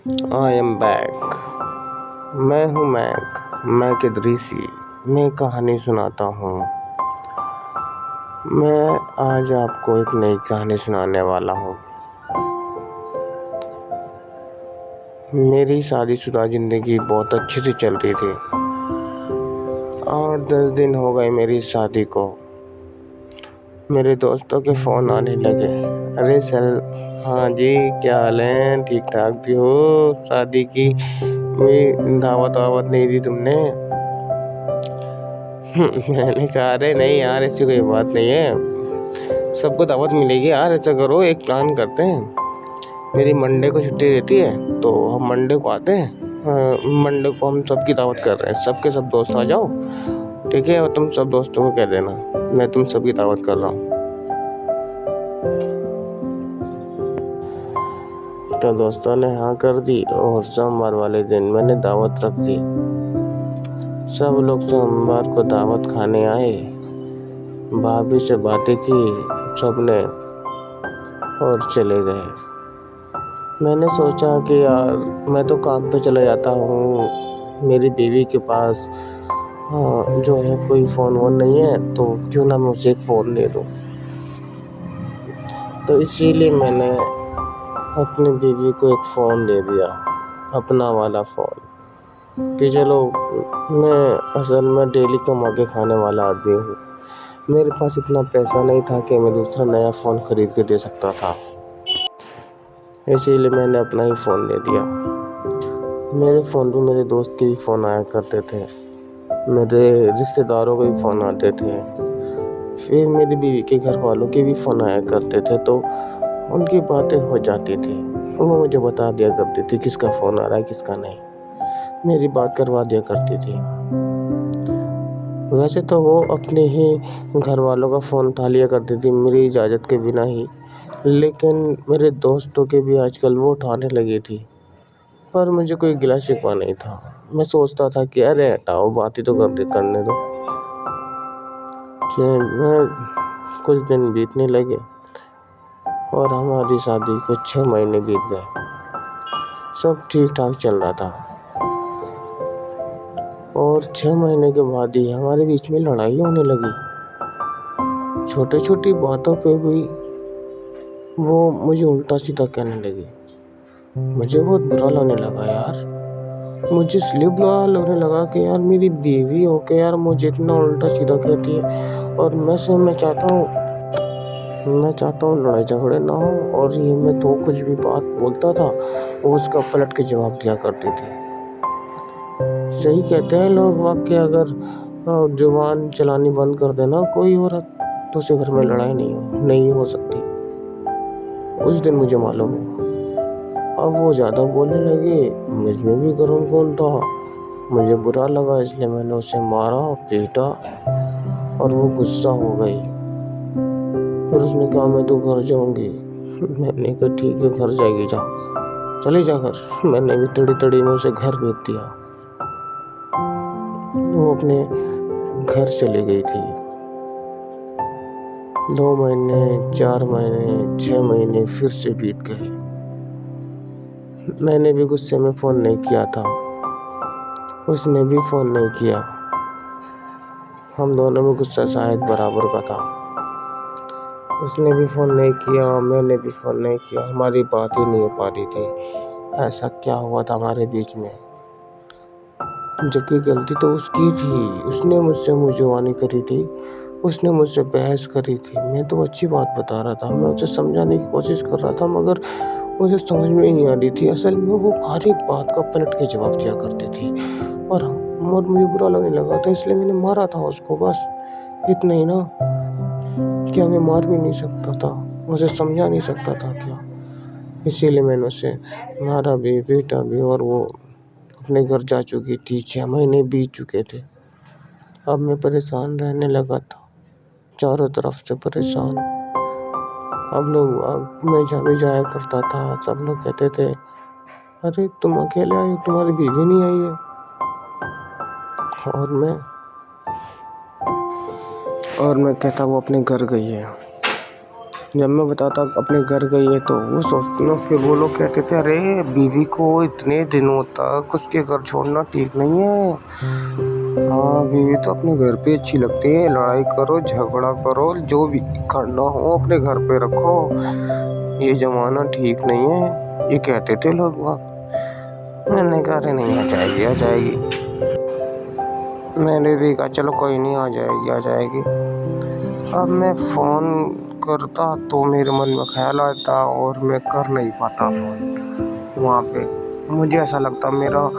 I am back. मैं हूँ Mac Idrisi. मैं कहानी सुनाता हूँ। मैं आज आपको एक नई कहानी सुनाने वाला हूँ। मेरी शादीशुदा ज़िंदगी बहुत अच्छे से चल रही थी। 8-10 दिन हो गए मेरी शादी को। मेरे दोस्तों के फ़ोन आने लगे। अरे सर, हाँ जी, क्या हाल है? ठीक ठाक भी हो? शादी की कोई दावत नहीं दी तुमने? मैंने कहा अरे नहीं यार, ऐसी कोई बात नहीं है, सबको दावत मिलेगी यार। ऐसा करो, एक प्लान करते हैं। मेरी मंडे को छुट्टी रहती है तो हम मंडे को आते हैं। मंडे को हम सबकी दावत कर रहे हैं, सबके सब दोस्त आ जाओ, ठीक है? और तुम सब दोस्तों को कह देना मैं तुम सबकी दावत कर रहा हूँ। तो दोस्तों ने हाँ कर दी और सोमवार वाले दिन मैंने दावत रख दी। सब लोग सोमवार को दावत खाने आए। भाभी से बातें की सबने और चले गए। मैंने सोचा कि यार मैं तो काम पे चला जाता हूँ, मेरी बीवी के पास जो है कोई फ़ोन वोन नहीं है, तो क्यों ना मैं उसे एक फ़ोन दे दूँ। तो इसीलिए मैंने अपनी बीवी को एक फ़ोन दे दिया, अपना वाला फ़ोन, कि चलो मैं असल में डेली कमा के खाने वाला आदमी हूँ। मेरे पास इतना पैसा नहीं था कि मैं दूसरा नया फ़ोन खरीद के दे सकता था, इसीलिए मैंने अपना ही फ़ोन दे दिया। मेरे फ़ोन पे मेरे दोस्त के भी फ़ोन आया करते थे, मेरे रिश्तेदारों के भी फ़ोन आते थे, फिर मेरी बीवी के घर वालों के भी फ़ोन आया करते थे। तो उनकी बातें हो जाती थी, वो मुझे बता दिया करती थी किसका फ़ोन आ रहा है किसका नहीं, मेरी बात करवा दिया करती थी। वैसे तो वो अपने ही घर वालों का फ़ोन उठा लिया करती थी मेरी इजाज़त के बिना ही, लेकिन मेरे दोस्तों के भी आजकल वो उठाने लगी थी। पर मुझे कोई गिला शिकवा नहीं था। मैं सोचता था कि अरे हटाओ, बात ही तो करने दो। कुछ दिन बीतने लगे और हमारी शादी को 6 महीने बीत गए। सब ठीक ठाक चल रहा था और 6 महीने के बाद ही हमारे बीच में लड़ाई होने लगी। छोटी छोटी बातों पे भी वो मुझे उल्टा सीधा कहने लगी। मुझे बहुत बुरा लगने लगा यार। मुझे इसलिए बुरा लगने लगा कि यार मेरी बीवी होके यार मुझे इतना उल्टा सीधा कहती है, और मैं चाहता हूँ लड़ाई झगड़े ना हो, और ये मैं तो कुछ भी बात बोलता था वो उसका पलट के जवाब दिया करती थी। सही कहते हैं लोग वाकई, अगर जुबान चलानी बंद कर देना कोई औरत, तो उसे घर में लड़ाई नहीं हो सकती। उस दिन मुझे मालूम हुआ। अब वो ज़्यादा बोलने लगे, मुझ में भी गर्म खून था, मुझे बुरा लगा, इसलिए मैंने उसे मारा पीटा और वो गुस्सा हो गई। फिर उसने कहा मैं तो घर जाऊंगी। मैंने कहा ठीक है, घर जाएगी, जा, चले जा घर। मैंने भी तड़ी तड़ी में उसे घर भेज दिया। वो अपने घर चली गई थी। 2 महीने, 4 महीने, 6 महीने फिर से बीत गए। मैंने भी गुस्से में फ़ोन नहीं किया था, उसने भी फ़ोन नहीं किया। हम दोनों में गुस्सा शायद बराबर का था। उसने भी फ़ोन नहीं किया, मैंने भी फ़ोन नहीं किया, हमारी बात ही नहीं हो पा रही थी। ऐसा क्या हुआ था हमारे बीच में? जबकि गलती तो उसकी थी, उसने मुझसे मुँहजुबानी करी थी, उसने मुझसे बहस करी थी। मैं तो अच्छी बात बता रहा था, मैं उसे समझाने की कोशिश कर रहा था, मगर मुझे समझ में ही नहीं आ रही थी। असल में वो हर एक बात का पलट के जवाब दिया करती थी, और मुझे बुरा लगने लगा था, इसलिए मैंने मारा था उसको। बस इतना ही ना, क्या मैं मार भी नहीं सकता था, उसे समझा नहीं सकता था क्या? इसीलिए मैंने उसे मारा भी, पीटा भी, और वो अपने घर जा चुकी थी। 6 महीने बीत चुके थे। अब मैं परेशान रहने लगा था, चारों तरफ से परेशान। अब मैं जहाँ भी जाया करता था, सब लोग कहते थे अरे तुम अकेले आए हो, तुम्हारी बीवी नहीं आई है। और मैं कहता वो अपने घर गई है। जब मैं बताता अपने घर गई है तो वो सोचती ना, फिर वो लोग कहते थे अरे बीवी को इतने दिनों तक उसके घर छोड़ना ठीक नहीं है। हाँ, बीवी तो अपने घर पे अच्छी लगती है, लड़ाई करो झगड़ा करो जो भी करना हो अपने घर पे रखो, ये जमाना ठीक नहीं है, ये कहते थे लोग वहाँ। मैंने कहा अरे नहीं, आ जाएगी आ जाएगी। मैंने भी कहा चलो कोई नहीं, आ जाएगी आ जाएगी। अब मैं फ़ोन करता तो मेरे मन में ख्याल आता और मैं कर नहीं पाता फ़ोन। वहाँ पे मुझे ऐसा लगता मेरा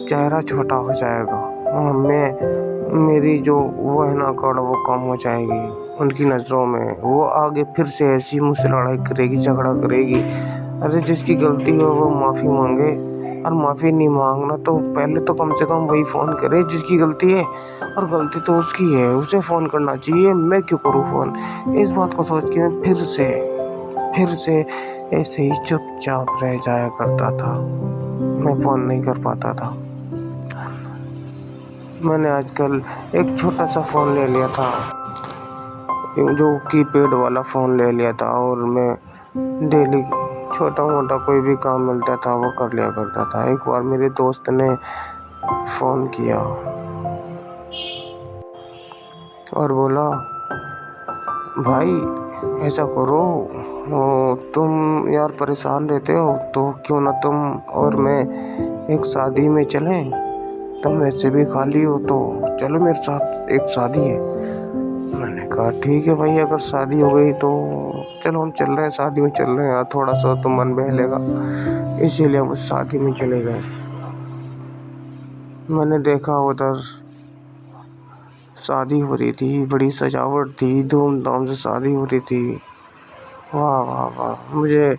चेहरा छोटा हो जाएगा, मेरी जो वो है ना अकड़ वो कम हो जाएगी उनकी नज़रों में। वो आगे फिर से ऐसी मुझसे लड़ाई करेगी, झगड़ा करेगी। अरे जिसकी गलती हो वो माफ़ी मांगे, और माफ़ी नहीं मांगना तो पहले तो कम से कम वही फ़ोन करे जिसकी गलती है, और गलती तो उसकी है, उसे फ़ोन करना चाहिए, मैं क्यों करूँ फ़ोन। इस बात को सोच के मैं फिर से ऐसे ही चुपचाप रह जाया करता था, मैं फ़ोन नहीं कर पाता था। मैंने आजकल एक छोटा सा फ़ोन ले लिया था, जो कीपैड वाला फ़ोन ले लिया था, और मैं डेली छोटा मोटा कोई भी काम मिलता था वो कर लिया करता था। एक बार मेरे दोस्त ने फ़ोन किया और बोला भाई ऐसा करो, तुम यार परेशान रहते हो तो क्यों ना तुम और मैं एक शादी में चलें, तुम वैसे भी खाली हो तो चलो मेरे साथ, एक शादी है। मैंने कहा ठीक है भाई, अगर शादी हो गई तो चलो हम चल रहे हैं, शादी में चल रहे हैं यार, थोड़ा सा तो मन बहलेगा। इसीलिए हम उस शादी में चले गए। मैंने देखा उधर शादी हो रही थी, बड़ी सजावट थी, धूमधाम से शादी हो रही थी। वाह वाह वाह, मुझे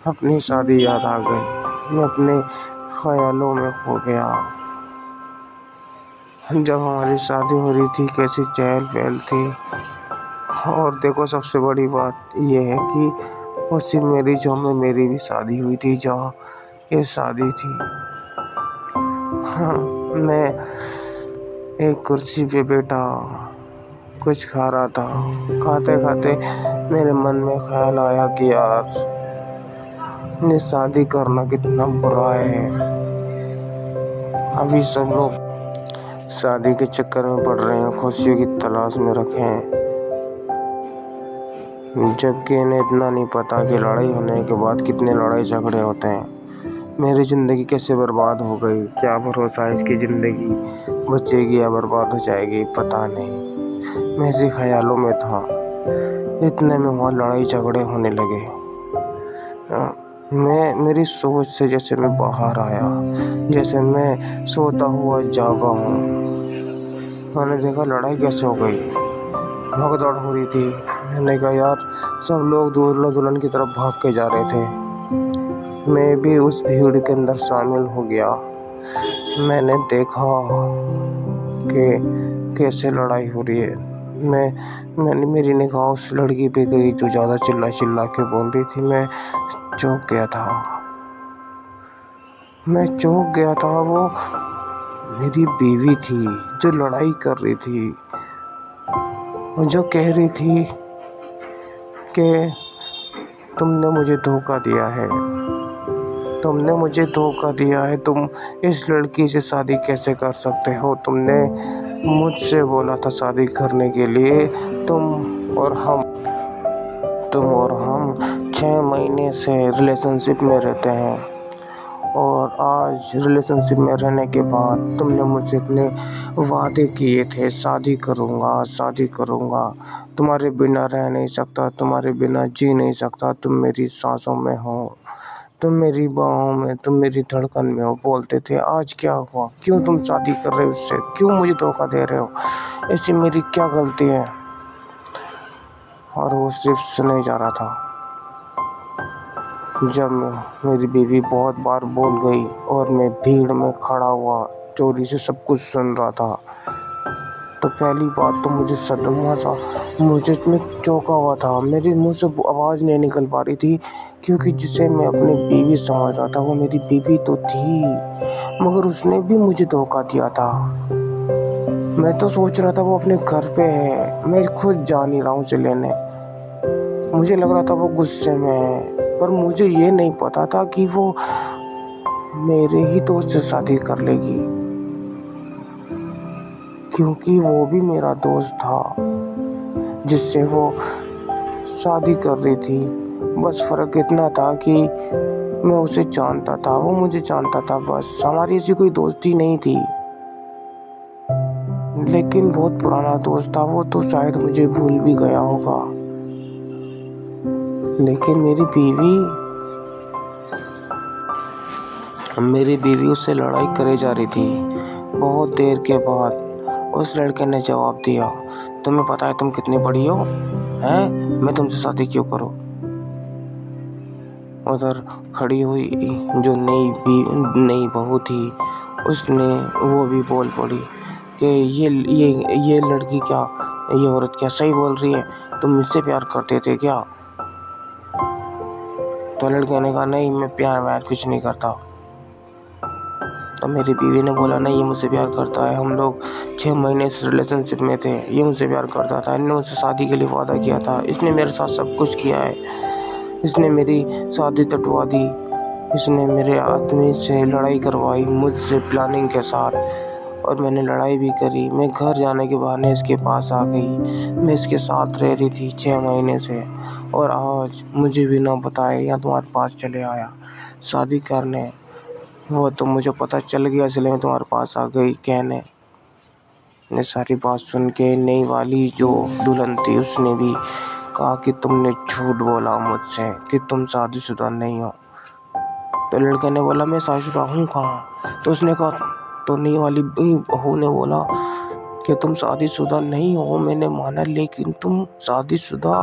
अपनी शादी याद आ गई, मैं अपने ख्यालों में खो गया। जब हमारी शादी हो रही थी कैसी चहल पहल थी। और देखो सबसे बड़ी बात ये है कि उसी मैरिजों में मेरी भी शादी हुई थी जहाँ ये शादी थी। हाँ, मैं एक कुर्सी पे बैठा कुछ खा रहा था, खाते खाते मेरे मन में ख्याल आया कि यार ये शादी करना कितना बुरा है। अभी सब लोग शादी के चक्कर में पड़ रहे हैं, खुशियों की तलाश में रखे हैं, जबकि इन्हें इतना नहीं पता कि लड़ाई होने के बाद कितने लड़ाई झगड़े होते हैं। मेरी ज़िंदगी कैसे बर्बाद हो गई, क्या भरोसा है इसकी ज़िंदगी बचेगी या बर्बाद हो जाएगी, पता नहीं। मैं इसी ख्यालों में था, इतने में वहाँ लड़ाई झगड़े होने लगे। मेरी सोच से जैसे मैं बाहर आया, जैसे मैं सोता हुआ जागा हूँ। मैंने देखा लड़ाई कैसे हो गई, भगदड़ हो रही थी। मैंने कहा यार सब लोग दूल्हा दुल्हन की तरफ भाग के जा रहे थे, मैं भी उस भीड़ के अंदर शामिल हो गया। मैंने देखा कि कैसे लड़ाई हो रही है। मेरी निगाह उस लड़की पे गई जो ज़्यादा चिल्ला के बोल रही थी। मैं चौंक गया था। वो मेरी बीवी थी जो लड़ाई कर रही थी, जो कह रही थी कि तुमने मुझे धोखा दिया है, तुम इस लड़की से शादी कैसे कर सकते हो, तुमने मुझसे बोला था शादी करने के लिए, तुम और हम 6 महीने से रिलेशनशिप में रहते हैं, और आज रिलेशनशिप में रहने के बाद तुमने मुझसे इतने वादे किए थे, शादी करूँगा, तुम्हारे बिना रह नहीं सकता, तुम्हारे बिना जी नहीं सकता, तुम मेरी सांसों में हो, तुम मेरी बाहों में, तुम मेरी धड़कन में हो, बोलते थे। आज क्या हुआ, क्यों तुम शादी कर रहे हो उससे, क्यों मुझे धोखा दे रहे हो, ऐसी मेरी क्या गलती है। और वो सिर्फ सुने जा रहा था। जब मेरी बीवी बहुत बार बोल गई और मैं भीड़ में खड़ा हुआ चोरी से सब कुछ सुन रहा था, तो पहली बात तो मुझे सदमा था, मैं चौंका हुआ था, मेरे मुंह से आवाज़ नहीं निकल पा रही थी, क्योंकि जिसे मैं अपनी बीवी समझ रहा था वो मेरी बीवी तो थी, मगर उसने भी मुझे धोखा दिया था। मैं तो सोच रहा था वो अपने घर पे है, मैं खुद जा नहीं रहा हूँ उसे लेने। مجھے لگ رہا تھا وہ غصے میں ہے، پر مجھے یہ نہیں پتا تھا کہ وہ میرے ہی دوست سے شادی کر لے گی، کیونکہ وہ بھی میرا دوست تھا جس سے وہ شادی کر رہی تھی۔ بس فرق اتنا تھا کہ میں اسے جانتا تھا، وہ مجھے جانتا تھا، بس ہماری ایسی کوئی دوستی نہیں تھی، لیکن بہت پرانا دوست تھا وہ، تو شاید مجھے بھول بھی گیا ہوگا۔ لیکن میری بیوی اس سے لڑائی کرے جا رہی تھی۔ بہت دیر کے بعد اس لڑکے نے جواب دیا، تمہیں پتا ہے تم کتنی بڑی ہو؟ میں تم سے شادی کیوں کروں؟ ادھر کھڑی ہوئی جو نئی بہو تھی، وہ بھی بول پڑی کہ یہ لڑکی کیا، یہ عورت کیا صحیح بول رہی ہے، تم مجھ سے پیار کرتے تھے کیا؟ تو لڑکے نے کہا نہیں، میں پیار کچھ نہیں کرتا۔ تو میری بیوی نے بولا نہیں، یہ مجھ سے پیار کرتا ہے، ہم لوگ 6 مہینے سے ریلیشن شپ میں تھے، یہ مجھ سے پیار کرتا تھا، ان نے مجھ سے شادی کے لیے وعدہ کیا تھا، اس نے میرے ساتھ سب کچھ کیا ہے، اس نے میری شادی تٹوا دی، اس نے میرے آدمی سے لڑائی کروائی مجھ سے پلاننگ کے ساتھ، اور میں نے لڑائی بھی کری، میں گھر جانے کے بہانے اس کے پاس آ گئی، میں اس کے ساتھ رہ رہی تھی 6 مہینے سے، اور آج مجھے بھی نہ بتائے یہاں تمہارے پاس چلے آیا شادی کرنے، وہ تو مجھے پتہ چل گیا اس لیے میں تمہارے پاس آ گئی کہنے۔ یہ ساری بات سن کے نئی والی جو دلہن تھی اس نے بھی کہا کہ تم نے جھوٹ بولا مجھ سے کہ تم شادی شدہ نہیں ہو۔ تو لڑکے نے بولا میں شادی شدہ ہوں کہاں؟ تو اس نے کہا، تو نئی والی بہو نے بولا کہ تم شادی شدہ نہیں ہو، میں نے مانا، لیکن تم شادی شدہ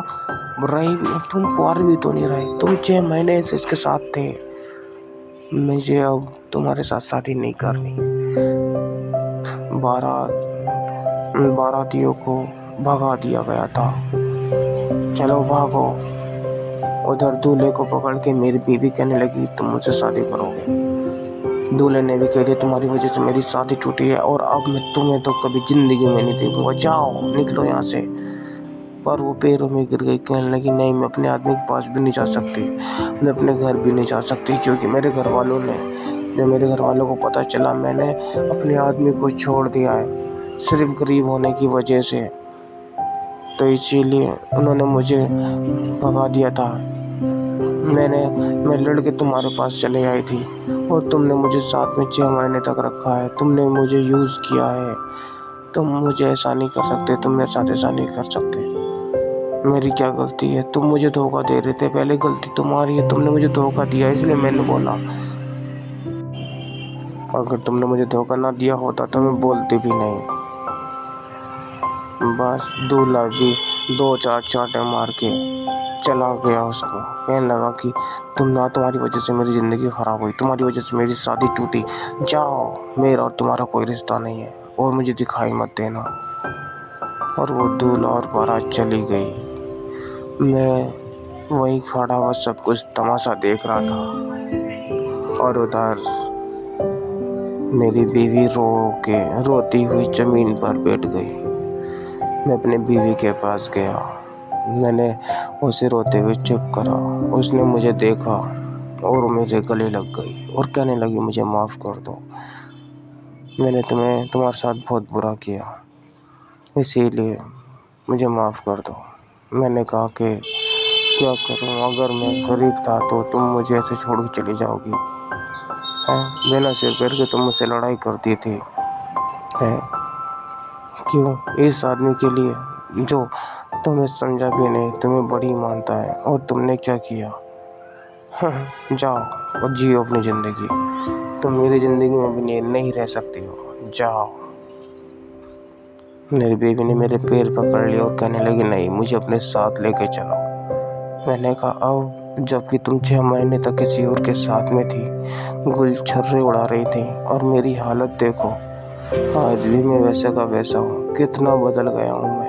رہی، تم کنوارے بھی تو نہیں رہے، تم 6 مہینے سے اس کے ساتھ تھے، مجھے اب تمہارے ساتھ شادی نہیں کرنی۔ باراتیوں کو بھگا دیا گیا تھا، چلو بھاگو۔ ادھر دولہے کو پکڑ کے میری بیوی کہنے لگی تم مجھ سے شادی کرو گے؟ دولہے نے بھی کہہ دیا تمہاری وجہ سے میری شادی ٹوٹی ہے اور اب میں تمہیں تو کبھی زندگی میں نہیں دیکھوں گا، جاؤ نکلو یہاں سے۔ پر وہ پیروں میں گر گئی، کہنے لگی نہیں، میں اپنے آدمی کے پاس بھی نہیں جا سکتی، میں اپنے گھر بھی نہیں جا سکتی، کیونکہ میرے گھر والوں کو پتہ چلا میں نے اپنے آدمی کو چھوڑ دیا ہے صرف غریب ہونے کی وجہ سے، تو اسی لیے انہوں نے مجھے بھگا دیا تھا۔ میں لڑ کے تمہارے پاس چلے آئی تھی اور تم نے مجھے ساتھ میں 6 مہینے تک رکھا ہے، تم نے مجھے یوز کیا ہے، تم مجھے ایسا نہیں کر سکتے، تم میرے ساتھ ایسا نہیں کر سکتے، میری کیا غلطی ہے؟ تم مجھے دھوکہ دے رہے تھے، پہلے غلطی تمہاری ہے، تم نے مجھے دھوکہ دیا اس لیے میں نے بولا، اگر تم نے مجھے دھوکہ نہ دیا ہوتا تو میں بولتی بھی نہیں۔ بس دولہا بھی 2-4 چانٹے مار کے چلا گیا اس کو، کہنے لگا کہ تمہاری وجہ سے میری زندگی خراب ہوئی، تمہاری وجہ سے میری شادی ٹوٹی، جاؤ، میرا اور تمہارا کوئی رشتہ نہیں ہے اور مجھے دکھائی مت دینا۔ اور وہ دولہا اور بارات چلی گئی، میں وہیں کھڑا ہوا سب کچھ تماشا دیکھ رہا تھا، اور ادھر میری بیوی روتی ہوئی زمین پر بیٹھ گئی۔ میں اپنی بیوی کے پاس گیا، میں نے اسے روتے ہوئے چپ کرا، اس نے مجھے دیکھا اور میرے گلے لگ گئی اور کہنے لگی مجھے معاف کر دو، میں نے تمہارے ساتھ بہت برا کیا، اسی لیے مجھے معاف کر دو۔ میں نے کہا کہ کیا کروں، اگر میں غریب تھا تو تم مجھے ایسے چھوڑ کے چلی جاؤ گی؟ بنا سر پیر کے تم مجھ سے لڑائی کرتی تھی، کیوں؟ اس آدمی کے لیے جو تمہیں سمجھا بھی نہیں، تمہیں بڑی مانتا ہے، اور تم نے کیا کیا؟ جاؤ اور جیو اپنی زندگی، تم میری زندگی میں بھی نہیں رہ سکتی ہو، جاؤ۔ میری بیوی نے میرے پیر پکڑ لیا اور کہنے لگی نہیں، مجھے اپنے ساتھ لے کے چلو۔ میں نے کہا اب جب کہ تم 6 مہینے تک کسی اور کے ساتھ میں تھی، گل چھرے اڑا رہی تھی، اور میری حالت دیکھو، آج بھی میں ویسا کا ویسا ہوں، کتنا بدل گیا ہوں میں،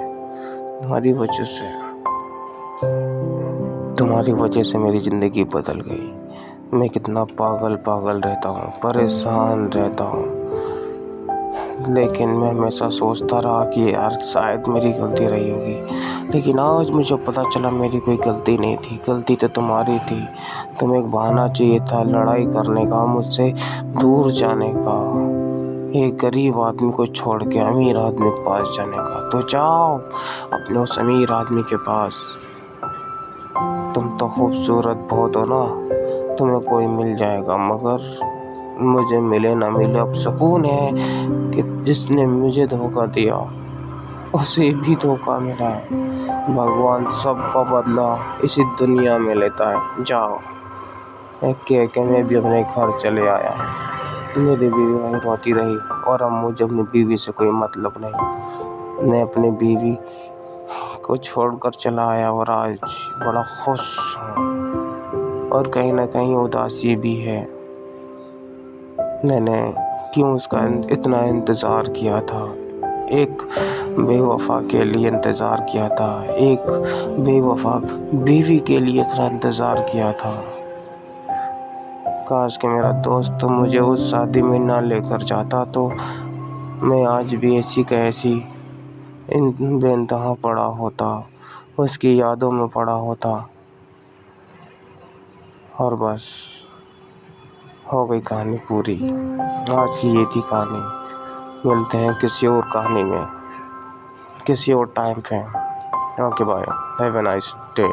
تمہاری وجہ سے میری زندگی بدل گئی، میں کتنا پاگل رہتا ہوں، پریشان رہتا ہوں، لیکن میں ہمیشہ سوچتا رہا کہ یار شاید میری غلطی رہی ہوگی، لیکن آج مجھے پتہ چلا میری کوئی غلطی نہیں تھی، غلطی تو تمہاری تھی۔ تمہیں ایک بہانہ چاہیے تھا لڑائی کرنے کا، مجھ سے دور جانے کا، ایک غریب آدمی کو چھوڑ کے امیر آدمی کے پاس جانے کا۔ تو جاؤ اپنے اس امیر آدمی کے پاس، تم تو خوبصورت بہت ہو نا، تمہیں کوئی مل جائے گا، مگر مجھے ملے نہ ملے اب سکون ہے کہ جس نے مجھے دھوکہ دیا اسے بھی دھوکہ ملا ہے۔ بھگوان سب کا بدلہ اسی دنیا میں لیتا ہے۔ جاؤ کہہ کے میں بھی اپنے گھر چلے آیا۔ میری بیوی وہیں روتی رہی اور اب مجھے اپنی بیوی سے کوئی مطلب نہیں۔ میں اپنی بیوی کو چھوڑ کر چلا آیا اور آج بڑا خوش ہوں، اور کہیں نہ کہیں اداسی بھی ہے۔ میں نے کیوں اس کا اتنا انتظار کیا تھا، ایک بے وفا کے لیے انتظار کیا تھا، ایک بے وفا بیوی کے لیے اتنا انتظار کیا تھا۔ کاش کہ میرا دوست مجھے اس شادی میں نہ لے کر جاتا تو میں آج بھی ایسی کہ ایسی بے انتہا پڑا ہوتا، اس کی یادوں میں پڑا ہوتا۔ اور بس ہو گئی کہانی پوری، آج کی یہ تھی کہانی۔ ملتے ہیں کسی اور کہانی میں کسی اور ٹائم پہ۔ Okay bye, have a nice day.